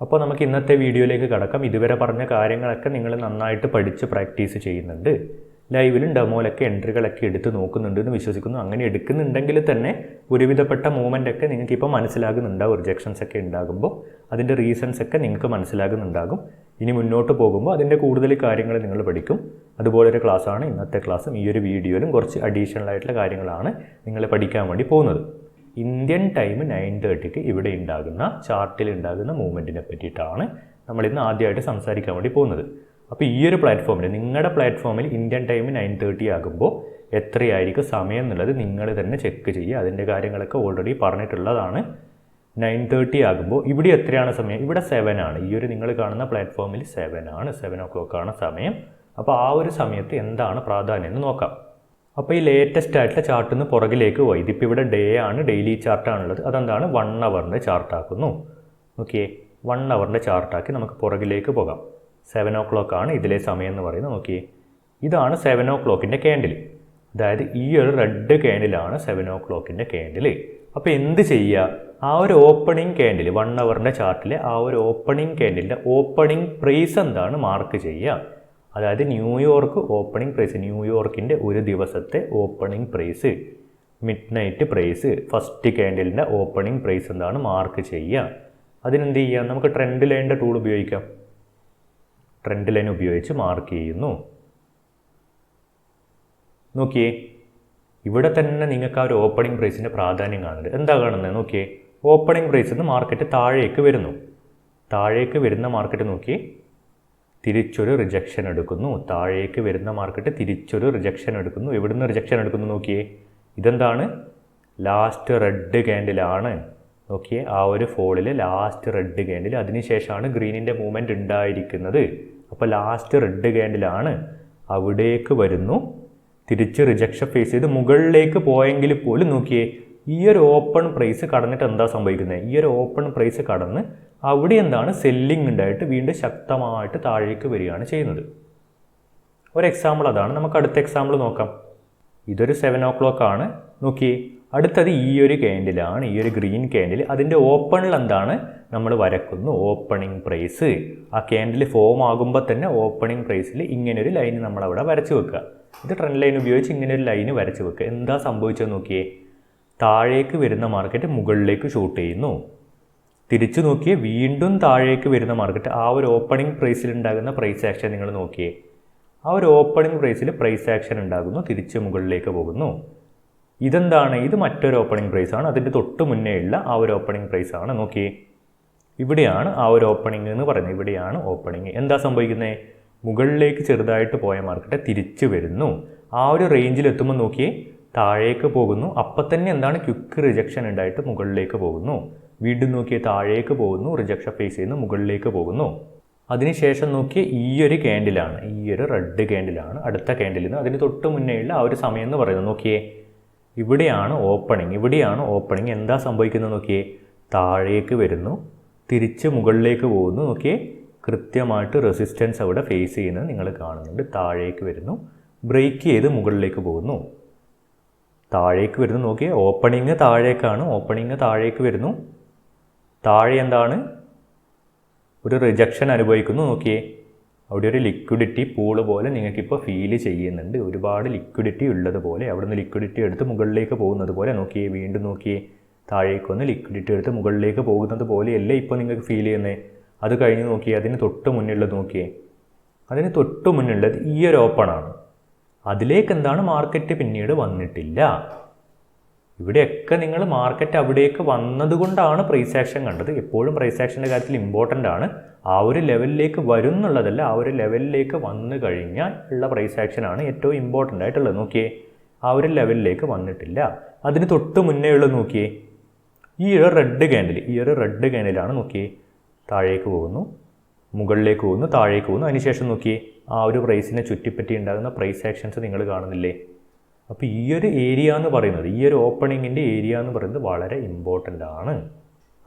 അപ്പോൾ നമുക്ക് ഇന്നത്തെ വീഡിയോയിലേക്ക് കടക്കാം. ഇതുവരെ പറഞ്ഞ കാര്യങ്ങളൊക്കെ നിങ്ങൾ നന്നായിട്ട് പഠിച്ച് പ്രാക്ടീസ് ചെയ്യുന്നുണ്ട്. ലൈവിലും ഡെമോയിലൊക്കെ എൻട്രികളൊക്കെ എടുത്ത് നോക്കുന്നുണ്ടെന്ന് വിശ്വസിക്കുന്നു. അങ്ങനെ എടുക്കുന്നുണ്ടെങ്കിൽ തന്നെ ഒരുവിധപ്പെട്ട മൂവ്മെൻ്റ് ഒക്കെ നിങ്ങൾക്ക് ഇപ്പോൾ മനസ്സിലാകുന്നുണ്ടാവും. റിജക്ഷൻസ് ഒക്കെ ഉണ്ടാകുമ്പോൾ അതിൻ്റെ റീസൺസ് ഒക്കെ നിങ്ങൾക്ക് മനസ്സിലാകുന്നുണ്ടാകും. ഇനി മുന്നോട്ട് പോകുമ്പോൾ അതിൻ്റെ കൂടുതൽ കാര്യങ്ങൾ നിങ്ങൾ പഠിക്കും. അതുപോലൊരു ക്ലാസ്സാണ് ഇന്നത്തെ ക്ലാസ്സും. ഈ ഒരു വീഡിയോയിലും കുറച്ച് അഡീഷണൽ ആയിട്ടുള്ള കാര്യങ്ങളാണ് നിങ്ങൾ പഠിക്കാൻ വേണ്ടി പോകുന്നത്. ഇന്ത്യൻ ടൈം 9:30 ഇവിടെ ഉണ്ടാകുന്ന ചാർട്ടിൽ ഉണ്ടാകുന്ന മൂവ്മെൻറ്റിനെ പറ്റിയിട്ടാണ് നമ്മളിന്ന് ആദ്യമായിട്ട് സംസാരിക്കാൻ വേണ്ടി പോകുന്നത്. അപ്പോൾ ഈ ഒരു പ്ലാറ്റ്ഫോമിൽ, നിങ്ങളുടെ പ്ലാറ്റ്ഫോമിൽ ഇന്ത്യൻ ടൈം 9:30 ആകുമ്പോൾ എത്രയായിരിക്കും സമയം എന്നുള്ളത് നിങ്ങൾ തന്നെ ചെക്ക് ചെയ്യുക. അതിൻ്റെ കാര്യങ്ങളൊക്കെ ഓൾറെഡി പറഞ്ഞിട്ടുള്ളതാണ്. 9:30 ആകുമ്പോൾ ഇവിടെ എത്രയാണ് സമയം? ഇവിടെ 7 ആണ്. ഈ ഒരു നിങ്ങൾ കാണുന്ന പ്ലാറ്റ്ഫോമിൽ 7 ആണ്. 7 o'clock ആണ് സമയം. അപ്പോൾ ആ ഒരു സമയത്ത് എന്താണ് പ്രാധാന്യം എന്ന് നോക്കാം. അപ്പോൾ ഈ ലേറ്റസ്റ്റ് ആയിട്ടുള്ള ചാർട്ടിൽ നിന്ന് പുറകിലേക്ക് പോയി. ഇതിപ്പോൾ ഇവിടെ ഡേ ആണ്, ഡെയിലി ചാർട്ടാണുള്ളത്. അതെന്താണ് 1 hourൻ്റെ ചാർട്ടാക്കുന്നു. ഓക്കെ, 1 hourൻ്റെ ചാർട്ടാക്കി നമുക്ക് പുറകിലേക്ക് പോകാം. 7 o'clock ആണ് ഇതിലെ സമയം എന്ന് പറയുന്നത്. നോക്കിയേ, ഇതാണ് 7 o'clockൻ്റെ ക്യാൻഡിൽ. അതായത് ഈ ഒരു റെഡ് ക്യാൻഡിലാണ് 7 o'clockൻ്റെ ക്യാൻഡിൽ. അപ്പോൾ എന്ത് ചെയ്യുക? ആ ഒരു ഓപ്പണിംഗ് ക്യാൻഡിൽ 1 hourൻ്റെ ചാർട്ടിലെ ആ ഒരു ഓപ്പണിംഗ് ക്യാൻഡിലിൻ്റെ ഓപ്പണിംഗ് പ്രൈസ് എന്താണ് മാർക്ക് ചെയ്യുക. അതായത് ന്യൂയോർക്ക് ഓപ്പണിംഗ് പ്രൈസ്, ന്യൂയോർക്കിൻ്റെ ഒരു ദിവസത്തെ opening price, midnight price, first ക്യാൻഡിലിൻ്റെ ഓപ്പണിംഗ് പ്രൈസ് എന്താണ് മാർക്ക് ചെയ്യുക. അതിനെന്ത് ചെയ്യാം? നമുക്ക് ട്രെൻഡ് ലൈനിൻ്റെ ടൂൾ ഉപയോഗിക്കാം. ട്രെൻഡ് ലൈൻ ഉപയോഗിച്ച് മാർക്ക് ചെയ്യുന്നു. നോക്കിയേ, ഇവിടെ തന്നെ നിങ്ങൾക്ക് ആ ഒരു ഓപ്പണിംഗ് പ്രൈസിൻ്റെ പ്രാധാന്യം കാണുന്നുണ്ട്. എന്താ കാണുന്നത്? നോക്കിയേ, ഓപ്പണിംഗ് പ്രൈസിൽ നിന്ന് മാർക്കറ്റ് താഴേക്ക് വരുന്നു. താഴേക്ക് വരുന്ന മാർക്കറ്റ് നോക്കിയേ, തിരിച്ചൊരു റിജക്ഷൻ എടുക്കുന്നു. താഴേക്ക് വരുന്ന മാർക്കറ്റ് തിരിച്ചൊരു റിജക്ഷൻ എടുക്കുന്നു. എവിടുന്ന് റിജക്ഷൻ എടുക്കുന്നു? നോക്കിയേ, ഇതെന്താണ്? ലാസ്റ്റ് റെഡ് ക്യാൻഡിലാണ്. നോക്കിയേ, ആ ഒരു ഫോളിൽ ലാസ്റ്റ് റെഡ് ക്യാൻഡിൽ, അതിനുശേഷമാണ് ഗ്രീനിൻ്റെ മൂവ്മെൻറ്റ് ഉണ്ടായിരിക്കുന്നത്. അപ്പോൾ ലാസ്റ്റ് റെഡ് ക്യാൻഡിലാണ്. അവിടേക്ക് വരുന്നു, തിരിച്ച് റിജക്ഷൻ ഫേസ് ചെയ്ത് മുകളിലേക്ക് പോയെങ്കിൽ പോലും നോക്കിയേ, ഈ ഒരു ഓപ്പൺ പ്രൈസ് കടന്നിട്ട് എന്താ സംഭവിക്കുന്നത്? ഈ ഒരു ഓപ്പൺ പ്രൈസ് കടന്ന് അവിടെ എന്താണ് സെല്ലിംഗ് ഉണ്ടായിട്ട് വീണ്ടും ശക്തമായിട്ട് താഴേക്ക് വരികയാണ് ചെയ്യുന്നത്. ഒരു എക്സാമ്പിൾ അതാണ്. നമുക്ക് അടുത്ത എക്സാമ്പിൾ നോക്കാം. ഇതൊരു 7 o'clock ആണ്. നോക്കിയേ, അടുത്തത് ഈ ഒരു ക്യാൻഡിലാണ്, ഈ ഒരു ഗ്രീൻ ക്യാൻഡിൽ. അതിൻ്റെ ഓപ്പണിൽ എന്താണ് നമ്മൾ വരക്കുന്നു? Opening price. ആ ക്യാൻഡിൽ ഫോം ആകുമ്പോൾ തന്നെ ഓപ്പണിംഗ് പ്രൈസിൽ ഇങ്ങനൊരു ലൈൻ നമ്മളവിടെ വരച്ച് വെക്കുക. ഇത് ട്രെൻഡ് ലൈൻ ഉപയോഗിച്ച് ഇങ്ങനൊരു ലൈന് വരച്ച് വെക്കുക. എന്താ സംഭവിച്ചത് നോക്കിയേ, താഴേക്ക് വരുന്ന മാർക്കറ്റ് മുകളിലേക്ക് ഷൂട്ട് ചെയ്യുന്നു. തിരിച്ചു നോക്കിയേ, വീണ്ടും താഴേക്ക് വരുന്ന മാർക്കറ്റ്, ആ ഒരു ഓപ്പണിംഗ് പ്രൈസിൽ ഉണ്ടാകുന്ന പ്രൈസ് ആക്ഷൻ നിങ്ങൾ നോക്കിയേ, ആ ഒരു ഓപ്പണിംഗ് പ്രൈസിൽ പ്രൈസ് ആക്ഷൻ ഉണ്ടാകുന്നു, തിരിച്ച് മുകളിലേക്ക് പോകുന്നു. ഇതെന്താണ്? ഇത് മറ്റൊരു ഓപ്പണിംഗ് പ്രൈസാണ്. അതിൻ്റെ തൊട്ട് മുന്നേ ഉള്ള ആ ഒരു ഓപ്പണിംഗ് പ്രൈസാണ്. നോക്കിയേ, ഇവിടെയാണ് ആ ഒരു ഓപ്പണിംഗ് എന്ന് പറയുന്നത്. ഇവിടെയാണ് ഓപ്പണിംഗ്. എന്താ സംഭവിക്കുന്നത്? മുകളിലേക്ക് ചെറുതായിട്ട് പോയ മാർക്കറ്റ് തിരിച്ചു വരുന്നു. ആ ഒരു റേഞ്ചിൽ എത്തുമ്പോൾ നോക്കിയേ, താഴേക്ക് പോകുന്നു. അപ്പം തന്നെ എന്താണ്? ക്വിക്ക് റിജക്ഷൻ ഉണ്ടായിട്ട് മുകളിലേക്ക് പോകുന്നു. വീണ്ടും നോക്കിയേ, താഴേക്ക് പോകുന്നു, റിജക്ഷൻ ഫേസ് ചെയ്യുന്നു, മുകളിലേക്ക് പോകുന്നു. അതിനുശേഷം നോക്കിയേ, ഈ ഒരു ക്യാൻഡിലാണ്, ഈ ഒരു റെഡ് ക്യാൻഡിലാണ് അടുത്ത ക്യാൻഡിൽ നിന്ന് അതിന് തൊട്ട് മുന്നേയുള്ള ആ ഒരു സമയം എന്ന് പറയുന്നത്. നോക്കിയേ, ഇവിടെയാണ് ഓപ്പണിംഗ്, ഇവിടെയാണ് ഓപ്പണിംഗ്. എന്താ സംഭവിക്കുന്നത്? നോക്കിയേ, താഴേക്ക് വരുന്നു, തിരിച്ച് മുകളിലേക്ക് പോകുന്നു. നോക്കിയേ, കൃത്യമായിട്ട് റെസിസ്റ്റൻസ് അവിടെ ഫേസ് ചെയ്യുന്നത് നിങ്ങൾ കാണുന്നുണ്ട്. താഴേക്ക് വരുന്നു, ബ്രേക്ക് ചെയ്ത് മുകളിലേക്ക് പോകുന്നു. താഴേക്ക് വരുന്നു. നോക്കിയേ, ഓപ്പണിംഗ് താഴേക്കാണ്, ഓപ്പണിംഗ് താഴേക്ക് വരുന്നു. താഴെ എന്താണ്? ഒരു റിജക്ഷൻ അനുഭവിക്കുന്നു. നോക്കിയേ, അവിടെ ഒരു ലിക്വിഡിറ്റി പൂള് പോലെ നിങ്ങൾക്കിപ്പോൾ ഫീൽ ചെയ്യുന്നുണ്ട്. ഒരുപാട് ലിക്വിഡിറ്റി ഉള്ളതുപോലെ, അവിടുന്ന് ലിക്വിഡിറ്റി എടുത്ത് മുകളിലേക്ക് പോകുന്നത് പോലെ. നോക്കിയേ, വീണ്ടും നോക്കിയേ, താഴേക്ക് വന്ന് ലിക്വിഡിറ്റി എടുത്ത് മുകളിലേക്ക് പോകുന്നത് പോലെയല്ലേ ഇപ്പോൾ നിങ്ങൾക്ക് ഫീൽ ചെയ്യുന്നത്. അത് കഴിഞ്ഞ് നോക്കിയേ, അതിന് തൊട്ട് മുന്നുള്ളത് നോക്കിയേ, അതിന് തൊട്ട് മുന്നുള്ളത് ഈ ഒരു ഓപ്പണാണ്. അതിലേക്ക് എന്താണ്? മാർക്കറ്റ് പിന്നീട് വന്നിട്ടില്ല. ഇവിടെയൊക്കെ നിങ്ങൾ മാർക്കറ്റ് അവിടേക്ക് വന്നതുകൊണ്ടാണ് പ്രൈസ് ആക്ഷൻ കണ്ടത്. എപ്പോഴും പ്രൈസ് ആക്ഷൻ്റെ കാര്യത്തിൽ ഇമ്പോർട്ടൻ്റ് ആണ്. ആ ഒരു ലെവലിലേക്ക് വരും എന്നുള്ളതല്ല, ആ ഒരു ലെവലിലേക്ക് വന്നു കഴിഞ്ഞാൽ ഉള്ള പ്രൈസ് ആക്ഷനാണ് ഏറ്റവും ഇമ്പോർട്ടൻ്റ് ആയിട്ടുള്ളത്. നോക്കിയേ, ആ ഒരു ലെവലിലേക്ക് വന്നിട്ടില്ല. അതിന് തൊട്ട് മുന്നേ ഉള്ളത് നോക്കിയേ, ഈ ഒരു റെഡ് ക്യാൻഡിൽ, ഈ ഒരു റെഡ് ക്യാൻഡിലാണ്. നോക്കിയേ, താഴേക്ക് പോകുന്നു, മുകളിലേക്ക് പോകുന്നു, താഴേക്ക് പോകുന്നു. അതിനുശേഷം നോക്കിയേ, ആ ഒരു പ്രൈസിനെ ചുറ്റിപ്പറ്റി ഉണ്ടാകുന്ന പ്രൈസ് ആക്ഷൻസ് നിങ്ങൾ കാണുന്നില്ലേ. അപ്പോൾ ഈ ഒരു ഏരിയ എന്ന് പറയുന്നത്, ഈ ഒരു ഓപ്പണിങ്ങിൻ്റെ ഏരിയ എന്ന് പറയുന്നത് വളരെ ഇമ്പോർട്ടൻ്റ് ആണ്.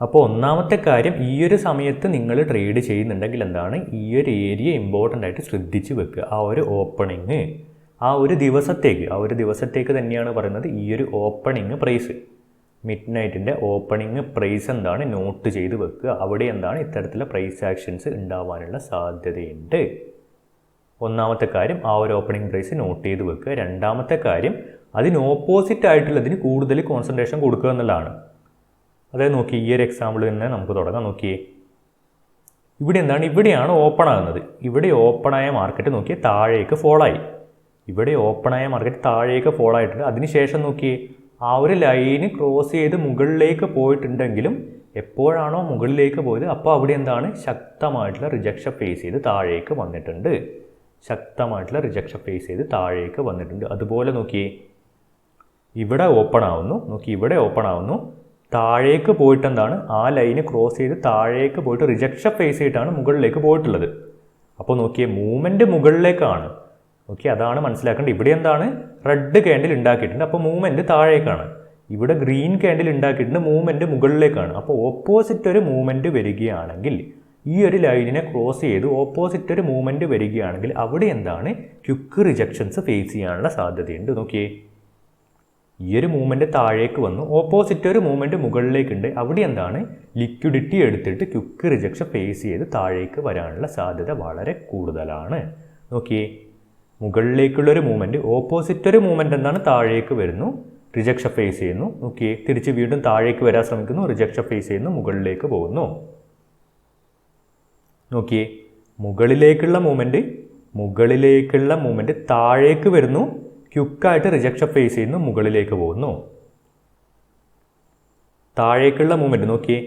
അപ്പോൾ ഒന്നാമത്തെ കാര്യം, ഈ ഒരു സമയത്ത് നിങ്ങൾ ട്രേഡ് ചെയ്യുന്നുണ്ടെങ്കിൽ എന്താണ്? ഈ ഒരു ഏരിയ ഇമ്പോർട്ടൻ്റ് ആയിട്ട് ശ്രദ്ധിച്ച് വെക്കുക. ആ ഒരു ഓപ്പണിങ്, ആ ഒരു ദിവസത്തേക്ക് തന്നെയാണ് പറയുന്നത് ഈ ഒരു ഓപ്പണിങ് പ്രൈസ്. മിഡ് നൈറ്റിൻ്റെ ഓപ്പണിംഗ് പ്രൈസ് എന്താണ് നോട്ട് ചെയ്ത് വെക്കുക. അവിടെ എന്താണ് ഇത്തരത്തിലുള്ള പ്രൈസ് ആക്ഷൻസ് ഉണ്ടാവാനുള്ള സാധ്യതയുണ്ട്. ഒന്നാമത്തെ കാര്യം ആ ഒരു ഓപ്പണിംഗ് പ്രൈസ് നോട്ട് ചെയ്ത് വെക്കുക. രണ്ടാമത്തെ കാര്യം അതിന് ഓപ്പോസിറ്റ് ആയിട്ടുള്ളതിന് കൂടുതൽ കോൺസെൻട്രേഷൻ കൊടുക്കുക എന്നുള്ളതാണ്. അതായത് നോക്കി ഈ ഒരു എക്സാമ്പിൾ തന്നെ നമുക്ക് തുടങ്ങാം. നോക്കിയേ, ഇവിടെ എന്താണ്, ഇവിടെയാണ് ഓപ്പൺ ആകുന്നത്. ഇവിടെ ഓപ്പണായ മാർക്കറ്റ് നോക്കിയേ താഴേക്ക് ഫോളായി. ഇവിടെ ഓപ്പണായ മാർക്കറ്റ് താഴേക്ക് ഫോൾ ആയിട്ടുണ്ട്. അതിനുശേഷം നോക്കിയേ ആ ഒരു ലൈന് ക്രോസ് ചെയ്ത് മുകളിലേക്ക് പോയിട്ടുണ്ടെങ്കിലും എപ്പോഴാണോ മുകളിലേക്ക് പോയത് അപ്പോൾ അവിടെ എന്താണ് ശക്തമായിട്ടുള്ള റിജക്ഷൻ ഫേസ് ചെയ്ത് താഴേക്ക് വന്നിട്ടുണ്ട്. ശക്തമായിട്ടുള്ള റിജക്ഷൻ ഫേസ് ചെയ്ത് താഴേക്ക് വന്നിട്ടുണ്ട്. അതുപോലെ നോക്കിയേ ഇവിടെ ഓപ്പൺ ആവുന്നു. നോക്കി ഇവിടെ ഓപ്പൺ ആവുന്നു, താഴേക്ക് പോയിട്ട് എന്താണ് ആ ലൈന് ക്രോസ് ചെയ്ത് താഴേക്ക് പോയിട്ട് റിജക്ഷൻ ഫേസ് ചെയ്തിട്ടാണ് മുകളിലേക്ക് പോയിട്ടുള്ളത്. അപ്പോൾ നോക്കിയേ മൂവ്മെൻറ്റ് മുകളിലേക്കാണ്. ഓക്കെ, അതാണ് മനസ്സിലാക്കേണ്ടത്. ഇവിടെ എന്താണ് റെഡ് ക്യാൻഡിൽ ഉണ്ടാക്കിയിട്ടുണ്ട്, അപ്പോൾ മൂവ്മെൻറ്റ് താഴേക്കാണ്. ഇവിടെ ഗ്രീൻ ക്യാൻഡിൽ ഉണ്ടാക്കിയിട്ടുണ്ട്, മൂവ്മെൻറ്റ് മുകളിലേക്കാണ്. അപ്പോൾ ഓപ്പോസിറ്റ് ഒരു മൂവ്മെൻറ്റ് വരികയാണെങ്കിൽ ഈ ഒരു ലൈനിനെ ക്രോസ് ചെയ്ത് ഓപ്പോസിറ്റ് ഒരു മൂവ്മെൻറ്റ് വരികയാണെങ്കിൽ അവിടെ എന്താണ് ക്വിക്ക് റിജക്ഷൻസ് ഫേസ് ചെയ്യാനുള്ള സാധ്യതയുണ്ട്. നോക്കിയേ ഈ ഒരു മൂവ്മെൻറ്റ് താഴേക്ക് വന്നു, ഓപ്പോസിറ്റ് ഒരു മൂവ്മെൻറ്റ് മുകളിലേക്കുണ്ട്. അവിടെ എന്താണ് ലിക്വിഡിറ്റി എടുത്തിട്ട് ക്വിക്ക് റിജക്ഷൻ ഫേസ് ചെയ്ത് താഴേക്ക് വരാനുള്ള സാധ്യത വളരെ കൂടുതലാണ്. നോക്കിയേ മുകളിലേക്കുള്ളൊരു മൂവ്മെൻറ്റ്, ഓപ്പോസിറ്റ് ഒരു മൂവ്മെൻറ്റ് എന്താണ് താഴേക്ക് വരുന്നു, റിജക്ഷൻ ഫേസ് ചെയ്യുന്നു. നോക്കിയേ തിരിച്ച് വീണ്ടും താഴേക്ക് വരാൻ ശ്രമിക്കുന്നു, റിജക്ഷൻ ഫേസ് ചെയ്യുന്നു, മുകളിലേക്ക് പോകുന്നു. നോക്കിയേ മുകളിലേക്കുള്ള മൂവ്മെൻറ്റ് താഴേക്ക് വരുന്നു, ക്വിക്കായിട്ട് റിജക്ഷൻ ഫേസ് ചെയ്യുന്നു, മുകളിലേക്ക് പോകുന്നു. താഴേക്കുള്ള മൂവ്മെൻറ്റ് നോക്കിയേ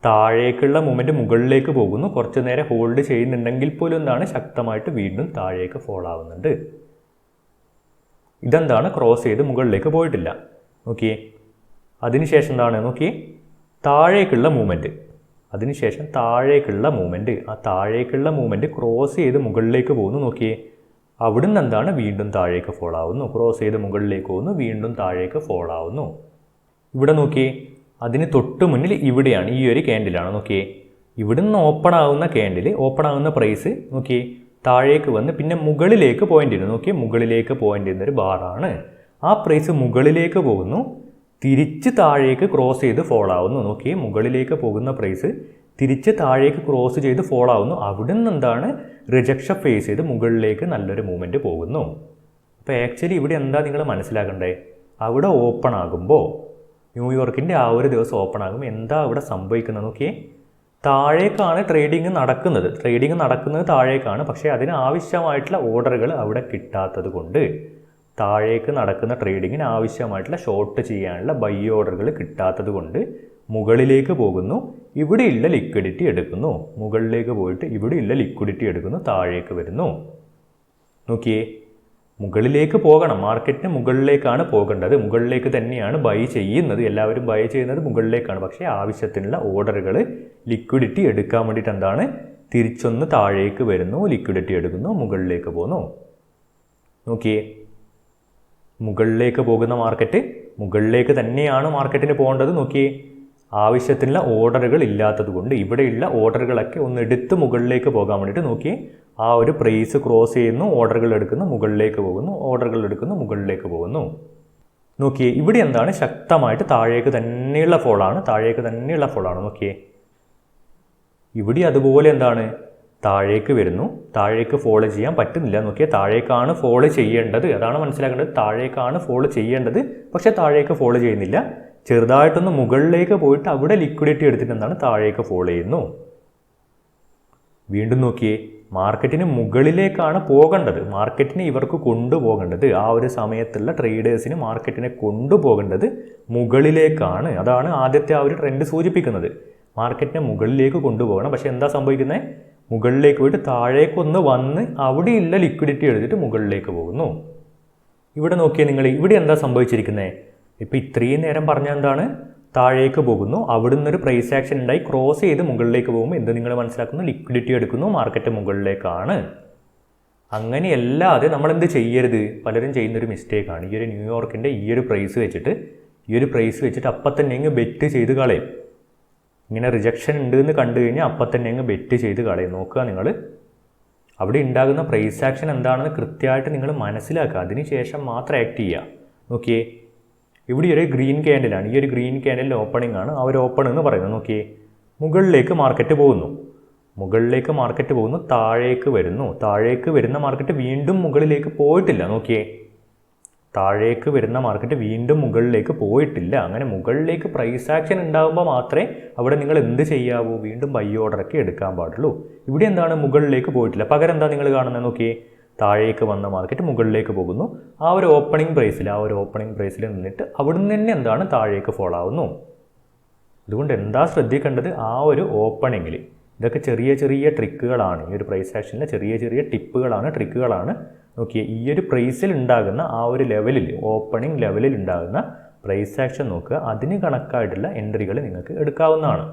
താഴേക്കുള്ള മൂവ്മെൻറ്റ് മുകളിലേക്ക് പോകുന്നു, കുറച്ച് നേരം ഹോൾഡ് ചെയ്യുന്നുണ്ടെങ്കിൽ പോലും എന്താണ് ശക്തമായിട്ട് വീണ്ടും താഴേക്ക് ഫോൾ ആവുന്നുണ്ട്. ഇതെന്താണ് ക്രോസ് ചെയ്ത് മുകളിലേക്ക് പോയിട്ടില്ല. നോക്കിയേ അതിനുശേഷം എന്താണ് നോക്കിയേ താഴേക്കുള്ള മൂവ്മെൻറ്റ്, അതിനുശേഷം താഴേക്കുള്ള മൂവ്മെൻറ്റ്, ആ താഴേക്കുള്ള മൂവ്മെൻറ്റ് ക്രോസ് ചെയ്ത് മുകളിലേക്ക് പോകുന്നു. നോക്കിയേ അവിടുന്ന് എന്താണ് വീണ്ടും താഴേക്ക് ഫോൾ ആവുന്നു, ക്രോസ് ചെയ്ത് മുകളിലേക്ക് പോകുന്നു, വീണ്ടും താഴേക്ക് ഫോൾ ആവുന്നു. ഇവിടെ നോക്കിയേ അതിന് തൊട്ട് മുന്നിൽ ഇവിടെയാണ്, ഈ ഒരു ക്യാൻഡിലാണ്. നോക്കിയേ ഇവിടുന്ന് ഓപ്പൺ ആവുന്ന ക്യാൻഡിൽ, ഓപ്പൺ ആവുന്ന പ്രൈസ് നോക്കിയേ താഴേക്ക് വന്ന് പിന്നെ മുകളിലേക്ക് പോയിന്റ് ചെയ്യുന്നു. നോക്കിയേ മുകളിലേക്ക് പോയിന്റ് ചെയ്യുന്നൊരു ബാറാണ്. ആ പ്രൈസ് മുകളിലേക്ക് പോകുന്നു, തിരിച്ച് താഴേക്ക് ക്രോസ് ചെയ്ത് ഫോൾ ആവുന്നു. നോക്കിയേ മുകളിലേക്ക് പോകുന്ന പ്രൈസ് തിരിച്ച് താഴേക്ക് ക്രോസ് ചെയ്ത് ഫോൾ ആവുന്നു. അവിടുന്ന് എന്താണ് റിജക്ഷൻ ഫേസ് ചെയ്ത് മുകളിലേക്ക് നല്ലൊരു മൂവ്മെൻറ്റ് പോകുന്നു. അപ്പോൾ ആക്ച്വലി ഇവിടെ എന്താ നിങ്ങൾ മനസ്സിലാക്കണ്ടേ, അവിടെ ഓപ്പൺ ആകുമ്പോൾ ന്യൂയോർക്കിൻ്റെ ആ ഒരു ദിവസം ഓപ്പൺ ആകുമ്പോൾ എന്താ അവിടെ സംഭവിക്കുന്നത് നോക്കിയേ താഴേക്കാണ് ട്രേഡിങ് നടക്കുന്നത് താഴേക്കാണ്. പക്ഷേ അതിന് ആവശ്യമായിട്ടുള്ള ഓർഡറുകൾ അവിടെ കിട്ടാത്തത് കൊണ്ട്, താഴേക്ക് നടക്കുന്ന ട്രേഡിങ്ങിന് ആവശ്യമായിട്ടുള്ള ഷോർട്ട് ചെയ്യാനുള്ള ബൈ ഓർഡറുകൾ കിട്ടാത്തത് കൊണ്ട് മുകളിലേക്ക് പോകുന്നു, ഇവിടെയുള്ള ലിക്വിഡിറ്റി എടുക്കുന്നു, മുകളിലേക്ക് പോയിട്ട് ഇവിടെയുള്ള ലിക്വിഡിറ്റി എടുക്കുന്നു, താഴേക്ക് വരുന്നു. നോക്കിയേ മുകളിലേക്ക് പോകണം, മാർക്കറ്റിന് മുകളിലേക്കാണ് പോകേണ്ടത്, മുകളിലേക്ക് തന്നെയാണ് ബൈ ചെയ്യുന്നത്, എല്ലാവരും ബൈ ചെയ്യുന്നത് മുകളിലേക്കാണ്. പക്ഷേ ആവശ്യത്തിനുള്ള ഓർഡറുകൾ ലിക്വിഡിറ്റി എടുക്കാൻ വേണ്ടിയിട്ട് എന്താണ് തിരിച്ചൊന്ന് താഴേക്ക് വരുന്നു, ലിക്വിഡിറ്റി എടുക്കുന്നു, മുകളിലേക്ക് പോകുന്നു. നോക്കിയേ മുകളിലേക്ക് പോകുന്ന മാർക്കറ്റ്, മുകളിലേക്ക് തന്നെയാണ് മാർക്കറ്റിന് പോകേണ്ടത്. നോക്കിയേ ആവശ്യത്തിനുള്ള ഓർഡറുകൾ ഇല്ലാത്തത് കൊണ്ട് ഇവിടെയുള്ള ഓർഡറുകളൊക്കെ ഒന്ന് എടുത്ത് മുകളിലേക്ക് പോകാൻ വേണ്ടിയിട്ട് നോക്കിയേ ആ ഒരു പ്രൈസ് ക്രോസ് ചെയ്യുന്നു, ഓർഡറുകൾ എടുക്കുന്നു, മുകളിലേക്ക് പോകുന്നു, ഓർഡറുകൾ എടുക്കുന്നു, മുകളിലേക്ക് പോകുന്നു. നോക്കിയേ ഇവിടെ എന്താണ് ശക്തമായിട്ട് താഴേക്ക് തന്നെയുള്ള ഫോളാണ്. നോക്കിയേ ഇവിടെ അതുപോലെ എന്താണ് താഴേക്ക് വരുന്നു, താഴേക്ക് ഫോളോ ചെയ്യാൻ പറ്റുന്നില്ല. നോക്കിയാൽ താഴേക്കാണ് ഫോളോ ചെയ്യേണ്ടത്, അതാണ് മനസ്സിലാക്കേണ്ടത്. താഴേക്കാണ് ഫോളോ ചെയ്യേണ്ടത്, പക്ഷേ താഴേക്ക് ഫോളോ ചെയ്യുന്നില്ല. ചെറുതായിട്ടൊന്ന് മുകളിലേക്ക് പോയിട്ട് അവിടെ ലിക്വിഡിറ്റി എടുത്തിട്ട് എന്താണ് താഴേക്ക് ഫോളോ ചെയ്യുന്നു. വീണ്ടും നോക്കിയേ മാർക്കറ്റിന് മുകളിലേക്കാണ് പോകേണ്ടത്, മാർക്കറ്റിനെ ഇവർക്ക് കൊണ്ടുപോകേണ്ടത്, ആ ഒരു സമയത്തുള്ള ട്രേഡേഴ്സിന് മാർക്കറ്റിനെ കൊണ്ടുപോകേണ്ടത് മുകളിലേക്കാണ്. അതാണ് ആദ്യത്തെ ആ ഒരു ട്രെൻഡ് സൂചിപ്പിക്കുന്നത്. മാർക്കറ്റിനെ മുകളിലേക്ക് കൊണ്ടുപോകണം. പക്ഷെ എന്താ സംഭവിക്കുന്നത്, മുകളിലേക്ക് പോയിട്ട് താഴേക്കൊന്ന് വന്ന് അവിടെയുള്ള ലിക്വിഡിറ്റി എടുത്തിട്ട് മുകളിലേക്ക് പോകുന്നു. ഇവിടെ നോക്കിയാൽ നിങ്ങൾ ഇവിടെ എന്താ സംഭവിച്ചിരിക്കുന്നത്, ഇപ്പോൾ ഇത്രയും നേരം പറഞ്ഞാൽ എന്താണ് താഴേക്ക് പോകുന്നു, അവിടുന്ന് ഒരു പ്രൈസ് ആക്ഷൻ ഉണ്ടായി ക്രോസ് ചെയ്ത് മുകളിലേക്ക് പോകുമ്പോൾ എന്ത് നിങ്ങൾ മനസ്സിലാക്കുന്നു, ലിക്വിഡിറ്റി എടുക്കുന്നു, മാർക്കറ്റ് മുകളിലേക്കാണ്. അങ്ങനെയല്ലാതെ നമ്മളെന്ത് ചെയ്യരുത്, പലരും ചെയ്യുന്നൊരു മിസ്റ്റേക്കാണ്. ഈ ഒരു ന്യൂയോർക്കിൻ്റെ ഈ ഒരു പ്രൈസ് വെച്ചിട്ട് അപ്പം തന്നെ അങ്ങ് ബെറ്റ് ചെയ്ത് കളയും. ഇങ്ങനെ റിജക്ഷൻ ഉണ്ട് എന്ന് കണ്ടു കഴിഞ്ഞാൽ അപ്പം തന്നെ അങ്ങ് ബെറ്റ് ചെയ്ത് കളയും. നോക്കുക നിങ്ങൾ അവിടെ ഉണ്ടാകുന്ന പ്രൈസ് ആക്ഷൻ എന്താണെന്ന് കൃത്യമായിട്ട് നിങ്ങൾ മനസ്സിലാക്കുക, അതിനുശേഷം മാത്രം ആക്ട് ചെയ്യുക. നോക്കിയേ ഇവിടെ ഒരു ഗ്രീൻ ക്യാൻഡിലാണ്. ഈ ഒരു ഗ്രീൻ ക്യാൻഡിൽ ഓപ്പണിംഗ് ആണ്. ആ ഒരു ഓപ്പൺ എന്ന് പറയുന്നത് നോക്കിയേ, മുകളിലേക്ക് മാർക്കറ്റ് പോകുന്നു, മുകളിലേക്ക് മാർക്കറ്റ് പോകുന്നു, താഴേക്ക് വരുന്നു, താഴേക്ക് വരുന്ന മാർക്കറ്റ് വീണ്ടും മുകളിലേക്ക് പോയിട്ടില്ല. നോക്കിയേ, താഴേക്ക് വരുന്ന മാർക്കറ്റ് വീണ്ടും മുകളിലേക്ക് പോയിട്ടില്ല. അങ്ങനെ മുകളിലേക്ക് പ്രൈസ് ആക്ഷൻ ഉണ്ടാകുമ്പോൾ മാത്രമേ അവിടെ നിങ്ങൾ എന്ത് ചെയ്യാവൂ, വീണ്ടും ബൈ ഓർഡറൊക്കെ എടുക്കാൻ പാടുള്ളൂ. ഇവിടെ എന്താണ്, മുകളിലേക്ക് പോയിട്ടില്ല. പകരം എന്താ നിങ്ങൾ കാണുന്നത്, നോക്കിയേ, താഴേക്ക് വന്ന മാർക്കറ്റ് മുകളിലേക്ക് പോകുന്നു. ആ ഒരു ഓപ്പണിംഗ് പ്രൈസിൽ നിന്നിട്ട് അവിടുന്ന് തന്നെ എന്താണ് താഴേക്ക് ഫോൾ ആവുന്നു. അതുകൊണ്ട് എന്താ ശ്രദ്ധിക്കേണ്ടത്, ആ ഒരു ഓപ്പണിങ്ങിൽ ഇതൊക്കെ ചെറിയ ചെറിയ ട്രിക്കുകളാണ്. ഈ ഒരു പ്രൈസ് ആക്ഷനിലെ ചെറിയ ചെറിയ ടിപ്പുകളാണ്, ട്രിക്കുകളാണ്. നോക്കിയേ, ഈ ഒരു പ്രൈസിൽ ഉണ്ടാകുന്ന ആ ഒരു ലെവലിൽ, ഓപ്പണിംഗ് ലെവലിൽ ഉണ്ടാകുന്ന പ്രൈസ് ആക്ഷൻ നോക്കുക, അതിന് കണക്കായിട്ടുള്ള എൻട്രികൾ നിങ്ങൾക്ക് എടുക്കാവുന്നതാണ്.